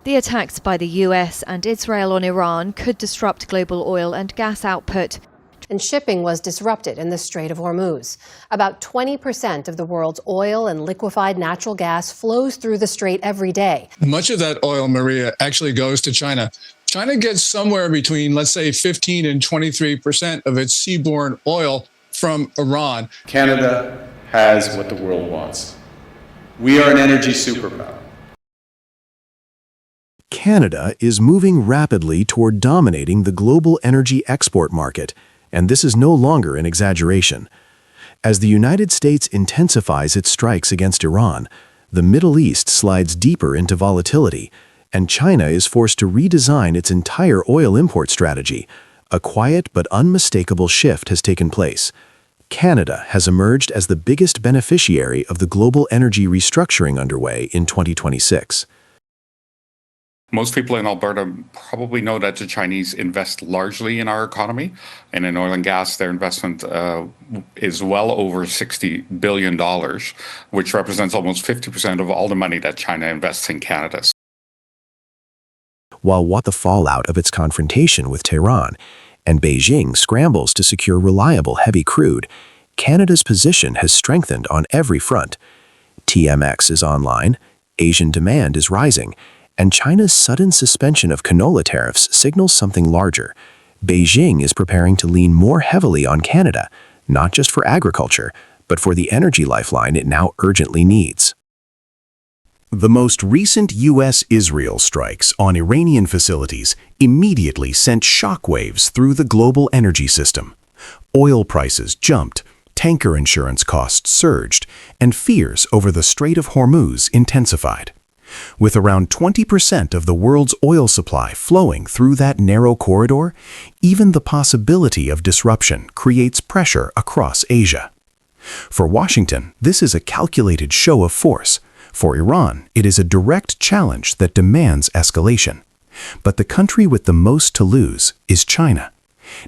The attacks by the US and Israel on Iran could disrupt global oil and gas output. And shipping was disrupted in the Strait of Hormuz. About 20% of the world's oil and liquefied natural gas flows through the strait every day. Much of that oil, Maria, actually goes to China. China gets somewhere between, let's say, 15 and 23% of its seaborne oil from Iran. Canada has what the world wants. We are an energy superpower. Canada is moving rapidly toward dominating the global energy export market, and this is no longer an exaggeration. As the United States intensifies its strikes against Iran, the Middle East slides deeper into volatility, and China is forced to redesign its entire oil import strategy. A quiet but unmistakable shift has taken place. Canada has emerged as the biggest beneficiary of the global energy restructuring underway in 2026. Most people in Alberta probably know that the Chinese invest largely in our economy, and in oil and gas, their investment is well over $60 billion, which represents almost 50% of all the money that China invests in Canada. While what the fallout of its confrontation with Tehran and Beijing scrambles to secure reliable heavy crude, Canada's position has strengthened on every front. TMX is online, Asian demand is rising, and China's sudden suspension of canola tariffs signals something larger. Beijing is preparing to lean more heavily on Canada, not just for agriculture, but for the energy lifeline it now urgently needs. The most recent U.S.-Israel strikes on Iranian facilities immediately sent shockwaves through the global energy system. Oil prices jumped, tanker insurance costs surged, and fears over the Strait of Hormuz intensified. With around 20% of the world's oil supply flowing through that narrow corridor, even the possibility of disruption creates pressure across Asia. For Washington, this is a calculated show of force. For Iran, it is a direct challenge that demands escalation. But the country with the most to lose is China.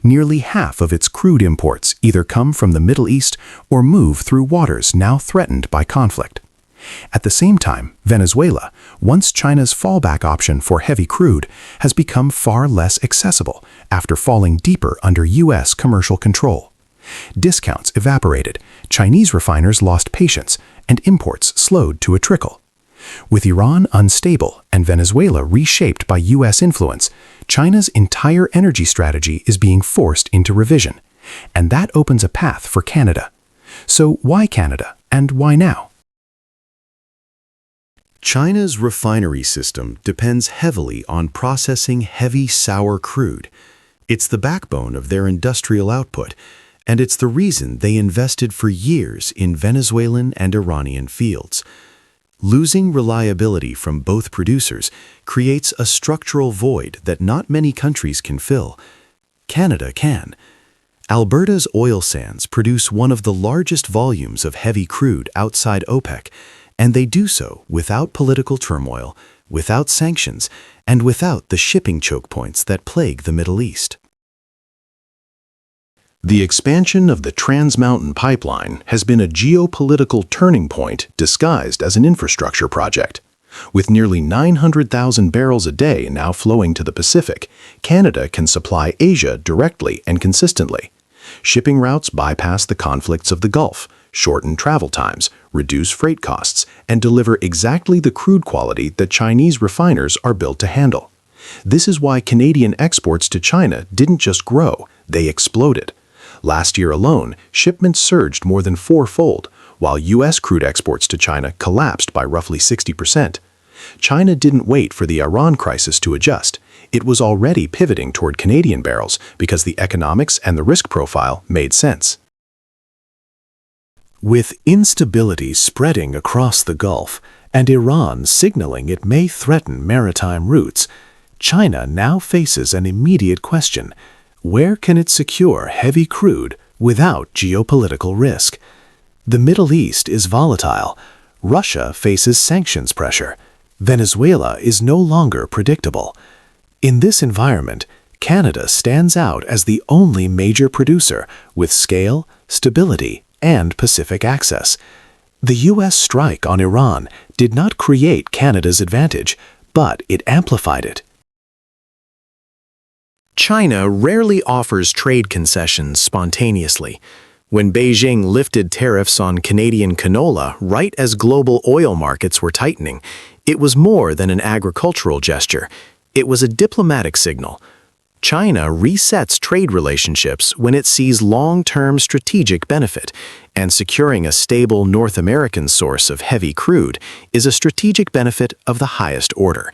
Nearly half of its crude imports either come from the Middle East or move through waters now threatened by conflict. At the same time, Venezuela, once China's fallback option for heavy crude, has become far less accessible after falling deeper under U.S. commercial control. Discounts evaporated, Chinese refiners lost patience, and imports slowed to a trickle. With Iran unstable and Venezuela reshaped by U.S. influence, China's entire energy strategy is being forced into revision, and that opens a path for Canada. So why Canada, and why now? China's refinery system depends heavily on processing heavy sour crude. It's the backbone of their industrial output, and it's the reason they invested for years in Venezuelan and Iranian fields. Losing reliability from both producers creates a structural void that not many countries can fill. Canada can. Alberta's oil sands produce one of the largest volumes of heavy crude outside OPEC, and they do so without political turmoil, without sanctions, and without the shipping choke points that plague the Middle East. The expansion of the Trans Mountain Pipeline has been a geopolitical turning point disguised as an infrastructure project. With nearly 900,000 barrels a day now flowing to the Pacific, Canada can supply Asia directly and consistently. Shipping routes bypass the conflicts of the Gulf, shorten travel times, reduce freight costs, and deliver exactly the crude quality that Chinese refiners are built to handle. This is why Canadian exports to China didn't just grow, they exploded. Last year alone, shipments surged more than fourfold, while U.S. crude exports to China collapsed by roughly 60%. China didn't wait for the Iran crisis to adjust. It was already pivoting toward Canadian barrels because the economics and the risk profile made sense. With instability spreading across the Gulf and Iran signaling it may threaten maritime routes, China now faces an immediate question: where can it secure heavy crude without geopolitical risk? The Middle East is volatile. Russia faces sanctions pressure. Venezuela is no longer predictable. In this environment, Canada stands out as the only major producer with scale, stability, and Pacific access. The U.S. strike on Iran did not create Canada's advantage, but it amplified it. China rarely offers trade concessions spontaneously. When Beijing lifted tariffs on Canadian canola right as global oil markets were tightening, it was more than an agricultural gesture. It was a diplomatic signal. China resets trade relationships when it sees long-term strategic benefit, and securing a stable North American source of heavy crude is a strategic benefit of the highest order.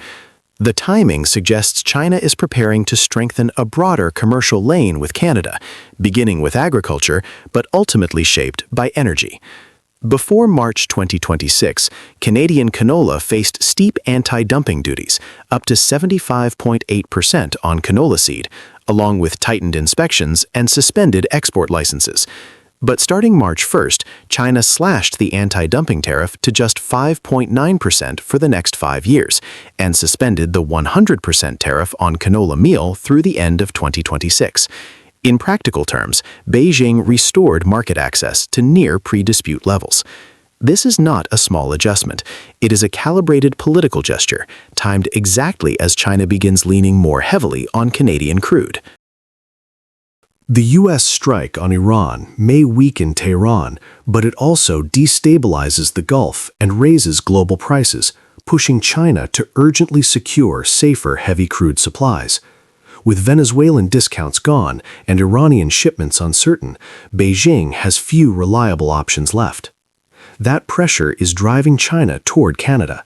The timing suggests China is preparing to strengthen a broader commercial lane with Canada, beginning with agriculture, but ultimately shaped by energy. Before March 2026, Canadian canola faced steep anti-dumping duties, up to 75.8% on canola seed, along with tightened inspections and suspended export licenses. But starting March 1st, China slashed the anti-dumping tariff to just 5.9% for the next 5 years, and suspended the 100% tariff on canola meal through the end of 2026. In practical terms, Beijing restored market access to near pre-dispute levels. This is not a small adjustment. It is a calibrated political gesture, timed exactly as China begins leaning more heavily on Canadian crude. The U.S. strike on Iran may weaken Tehran, but it also destabilizes the Gulf and raises global prices, pushing China to urgently secure safer heavy crude supplies. With Venezuelan discounts gone and Iranian shipments uncertain, Beijing has few reliable options left. That pressure is driving China toward Canada.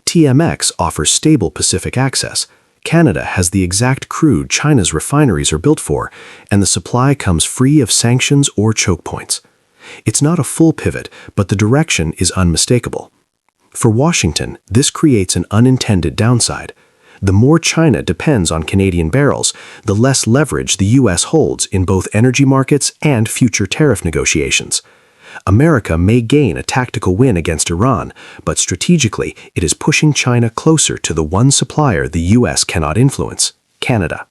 TMX offers stable Pacific access. Canada has the exact crude China's refineries are built for, and the supply comes free of sanctions or choke points. It's not a full pivot, but the direction is unmistakable. For Washington, this creates an unintended downside. The more China depends on Canadian barrels, the less leverage the U.S. holds in both energy markets and future tariff negotiations. America may gain a tactical win against Iran, but strategically, it is pushing China closer to the one supplier the U.S. cannot influence: Canada.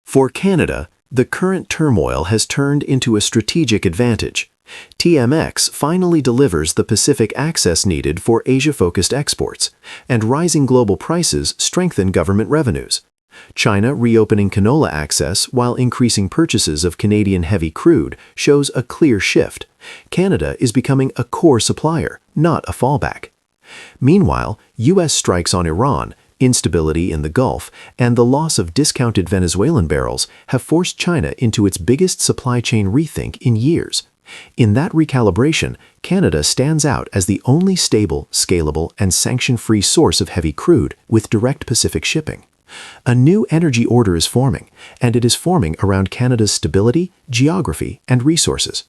For Canada, the current turmoil has turned into a strategic advantage. TMX finally delivers the Pacific access needed for Asia-focused exports, and rising global prices strengthen government revenues. China reopening canola access while increasing purchases of Canadian heavy crude shows a clear shift. Canada is becoming a core supplier, not a fallback. Meanwhile, U.S. strikes on Iran, instability in the Gulf, and the loss of discounted Venezuelan barrels have forced China into its biggest supply chain rethink in years. In that recalibration, Canada stands out as the only stable, scalable, and sanction-free source of heavy crude with direct Pacific shipping. A new energy order is forming, and it is forming around Canada's stability, geography, and resources.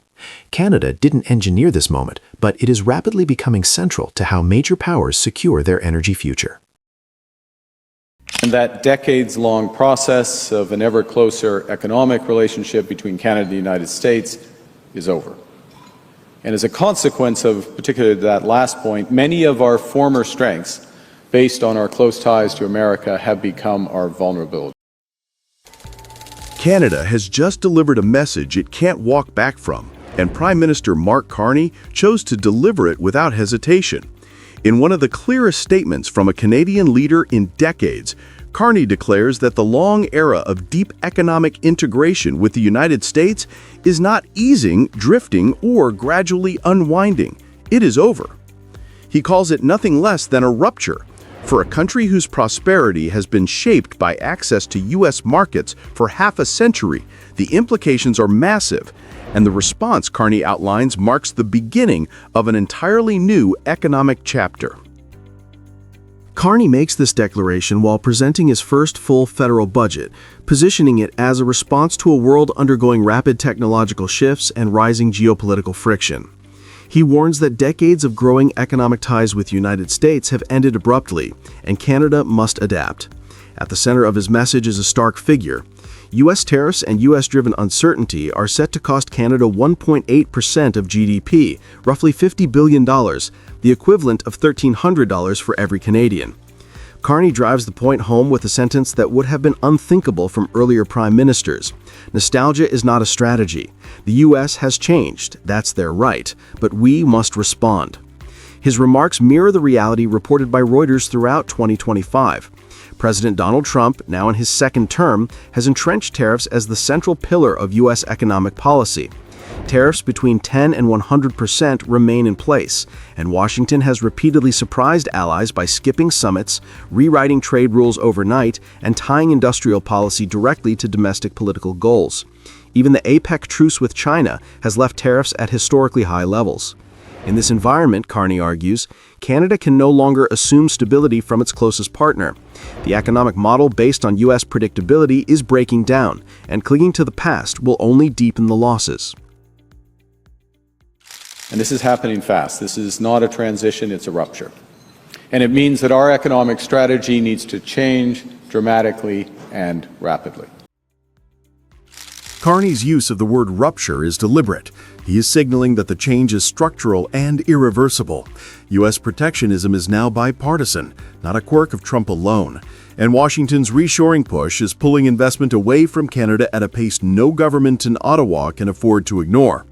Canada didn't engineer this moment, but it is rapidly becoming central to how major powers secure their energy future. And that decades-long process of an ever closer economic relationship between Canada and the United States is over. And as a consequence of particularly that last point, many of our former strengths, based on our close ties to America, have become our vulnerability. Canada has just delivered a message it can't walk back from, and Prime Minister Mark Carney chose to deliver it without hesitation. In one of the clearest statements from a Canadian leader in decades, Carney declares that the long era of deep economic integration with the United States is not easing, drifting, or gradually unwinding. It is over. He calls it nothing less than a rupture. For a country whose prosperity has been shaped by access to U.S. markets for half a century, the implications are massive, and the response Carney outlines marks the beginning of an entirely new economic chapter. Carney makes this declaration while presenting his first full federal budget, positioning it as a response to a world undergoing rapid technological shifts and rising geopolitical friction. He warns that decades of growing economic ties with the United States have ended abruptly, and Canada must adapt. At the center of his message is a stark figure. U.S. tariffs and U.S.-driven uncertainty are set to cost Canada 1.8% of GDP, roughly $50 billion, the equivalent of $1,300 for every Canadian. Carney drives the point home with a sentence that would have been unthinkable from earlier prime ministers. Nostalgia is not a strategy. The U.S. has changed, that's their right, but we must respond. His remarks mirror the reality reported by Reuters throughout 2025. President Donald Trump, now in his second term, has entrenched tariffs as the central pillar of U.S. economic policy. Tariffs between 10 and 100% remain in place, and Washington has repeatedly surprised allies by skipping summits, rewriting trade rules overnight, and tying industrial policy directly to domestic political goals. Even the APEC truce with China has left tariffs at historically high levels. In this environment, Carney argues, Canada can no longer assume stability from its closest partner. The economic model based on U.S. predictability is breaking down, and clinging to the past will only deepen the losses. And this is happening fast. This is not a transition, it's a rupture. And it means that our economic strategy needs to change dramatically and rapidly. Carney's use of the word rupture is deliberate. He is signaling that the change is structural and irreversible. U.S. protectionism is now bipartisan, not a quirk of Trump alone. And Washington's reshoring push is pulling investment away from Canada at a pace no government in Ottawa can afford to ignore.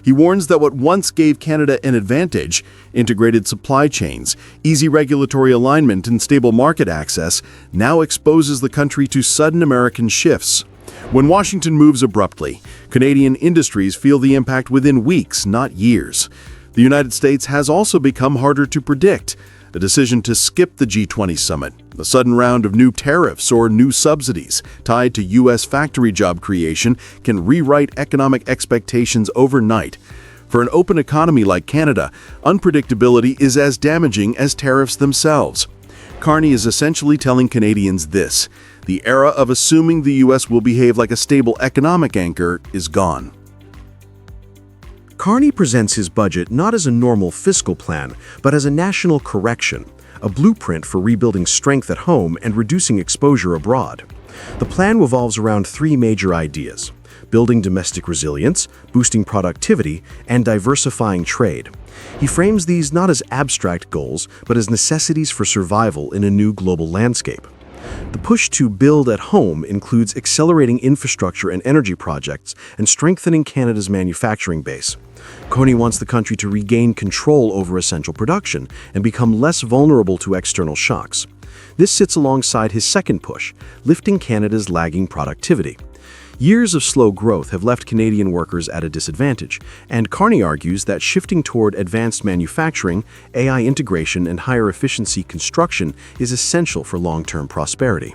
He warns that what once gave Canada an advantage, integrated supply chains, easy regulatory alignment, and stable market access, now exposes the country to sudden American shifts. When Washington moves abruptly, Canadian industries feel the impact within weeks, not years. The United States has also become harder to predict. The decision to skip the G20 summit, a sudden round of new tariffs or new subsidies tied to U.S. factory job creation can rewrite economic expectations overnight. For an open economy like Canada, unpredictability is as damaging as tariffs themselves. Carney is essentially telling Canadians this: the era of assuming the U.S. will behave like a stable economic anchor is gone. Carney presents his budget not as a normal fiscal plan, but as a national correction, a blueprint for rebuilding strength at home and reducing exposure abroad. The plan revolves around three major ideas: building domestic resilience, boosting productivity, and diversifying trade. He frames these not as abstract goals, but as necessities for survival in a new global landscape. The push to build at home includes accelerating infrastructure and energy projects and strengthening Canada's manufacturing base. Carney wants the country to regain control over essential production and become less vulnerable to external shocks. This sits alongside his second push, lifting Canada's lagging productivity. Years of slow growth have left Canadian workers at a disadvantage, and Carney argues that shifting toward advanced manufacturing, AI integration, and higher efficiency construction is essential for long-term prosperity.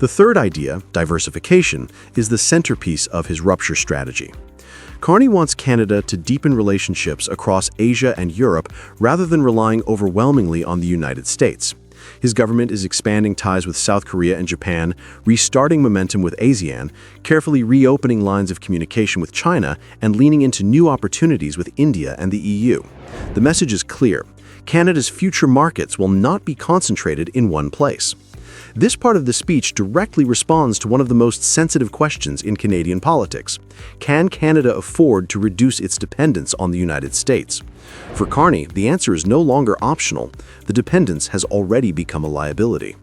The third idea, diversification, is the centerpiece of his rupture strategy. Carney wants Canada to deepen relationships across Asia and Europe rather than relying overwhelmingly on the United States. His government is expanding ties with South Korea and Japan, restarting momentum with ASEAN, carefully reopening lines of communication with China, and leaning into new opportunities with India and the EU. The message is clear: Canada's future markets will not be concentrated in one place. This part of the speech directly responds to one of the most sensitive questions in Canadian politics. Can Canada afford to reduce its dependence on the United States? For Carney, the answer is no longer optional. The dependence has already become a liability.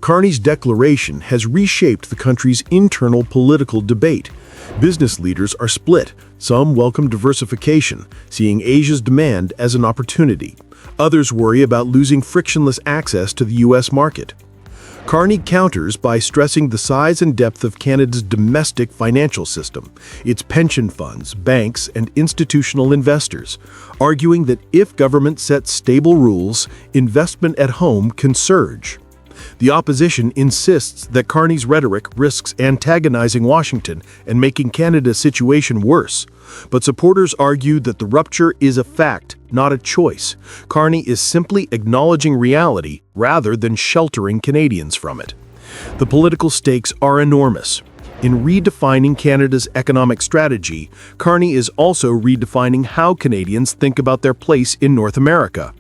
Carney's declaration has reshaped the country's internal political debate. Business leaders are split. Some welcome diversification, seeing Asia's demand as an opportunity. Others worry about losing frictionless access to the U.S. market. Carney counters by stressing the size and depth of Canada's domestic financial system, its pension funds, banks, and institutional investors, arguing that if government sets stable rules, investment at home can surge. The opposition insists that Carney's rhetoric risks antagonizing Washington and making Canada's situation worse. But supporters argue that the rupture is a fact, not a choice. Carney is simply acknowledging reality rather than sheltering Canadians from it. The political stakes are enormous. In redefining Canada's economic strategy, Carney is also redefining how Canadians think about their place in North America.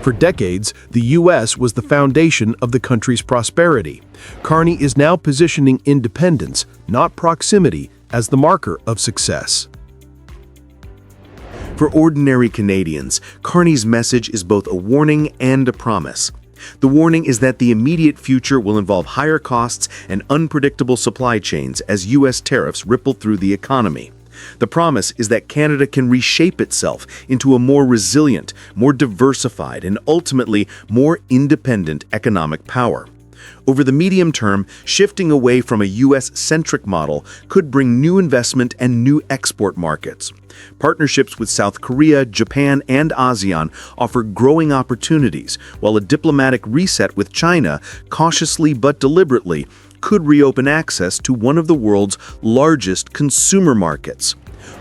For decades, the U.S. was the foundation of the country's prosperity. Carney is now positioning independence, not proximity, as the marker of success. For ordinary Canadians, Carney's message is both a warning and a promise. The warning is that the immediate future will involve higher costs and unpredictable supply chains as U.S. tariffs ripple through the economy. The promise is that Canada can reshape itself into a more resilient, more diversified, and ultimately more independent economic power. Over the medium term, shifting away from a U.S.-centric model could bring new investment and new export markets. Partnerships with South Korea, Japan, and ASEAN offer growing opportunities, while a diplomatic reset with China, cautiously but deliberately, could reopen access to one of the world's largest consumer markets.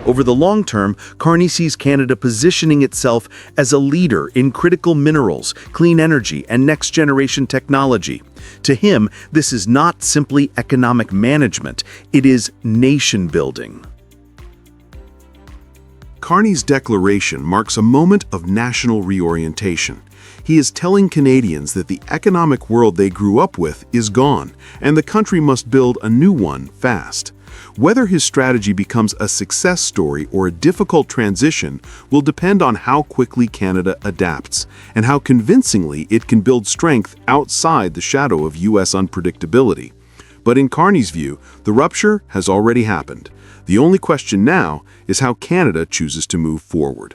Over the long term, Carney sees Canada positioning itself as a leader in critical minerals, clean energy, and next-generation technology. To him, this is not simply economic management, it is nation-building. Carney's declaration marks a moment of national reorientation. He is telling Canadians that the economic world they grew up with is gone, and the country must build a new one fast. Whether his strategy becomes a success story or a difficult transition will depend on how quickly Canada adapts, and how convincingly it can build strength outside the shadow of U.S. unpredictability. But in Carney's view, the rupture has already happened. The only question now is how Canada chooses to move forward.